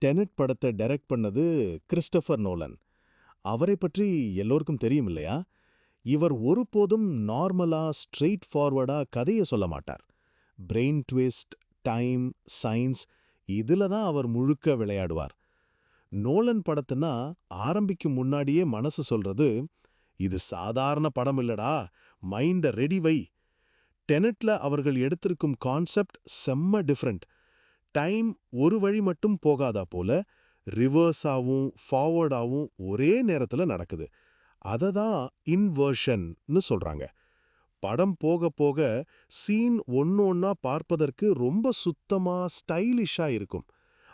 Tenet படத்தை direct பண்ணது Christopher Nolan. அவரை பற்றி எல்லோருக்கும் தெரியும் இல்லையா? இவர் ஒருபோதும் நார்மலா ஸ்ட்ரெயிட் ஃபார்வர்டா கதைய சொல்ல மாட்டார். பிரெயின் ட்விஸ்ட், டைம், சயின்ஸ் இதுல தான் அவர் முழுக்க விளையாடுவார். நோலன் படத்துனா ஆரம்பிக்கும் முன்னாடியே மனசு சொல்றது, இது சாதாரண படம் இல்லடா, மைண்ட ரெடி வை. டெனட்ல அவர்கள் எடுத்திருக்கும் கான்செப்ட் செம்ம டிஃப்ரெண்ட். டைம் ஒரு வழி மட்டும் போகாதா போல, ரிவர்ஸாவும் ஃபார்வர்டாவும் ஒரே நேரத்துல நடக்குது. அத தான் இன்வர்ஷன்னு சொல்றாங்க. படம் போக போக சீன் ஒன்னொன்னா பார்ப்பதற்கு ரொம்ப சுத்தமா ஸ்டைலிஷா இருக்கும்.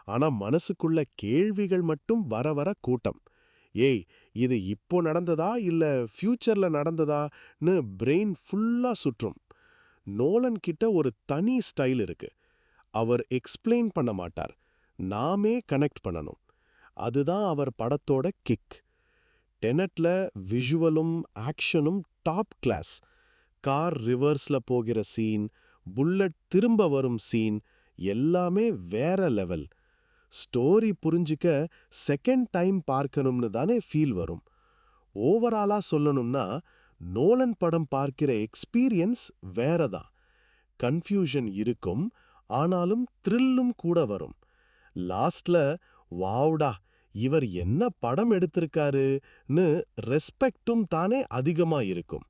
ஆனா மனசுக்குள்ள கேள்விகள் மட்டும் வர வர கூட்டம். ஏய், இது இப்போ நடந்ததா இல்ல ஃபியூச்சர்ல நடந்ததான்னு பிரெயின் ஃபுல்லா சுற்றும். நோலன் கிட்ட ஒரு தனி ஸ்டைல் இருக்கு. அவர் எக்ஸ்பிளைன் பண்ண மாட்டார், நாமே கனெக்ட் பண்ணணும். அதுதான் அவர் படத்தோட கிக். டெனட்ல விஷுவலும் ஆக்ஷனும் டாப் கிளாஸ். கார் ரிவர்ஸ்ல போகிற சீன், புல்லட் திரும்ப வரும் சீன் எல்லாமே வேற லெவல். ஸ்டோரி புரிஞ்சிக்க செகண்ட் டைம் பார்க்கணும்னு தானே ஃபீல் வரும். ஓவராலா சொல்லணும்னா நோலன் படம் பார்க்கிற எக்ஸ்பீரியன்ஸ் வேறதான். கன்ஃபியூஷன் இருக்கும், ஆனாலும் த்ரில்லும் கூட வரும். லாஸ்ட்ல வாவ்டா, இவர் என்ன படம் எடுத்திருக்காருன்னு ரெஸ்பெக்டும் தானே அதிகமா இருக்கும்.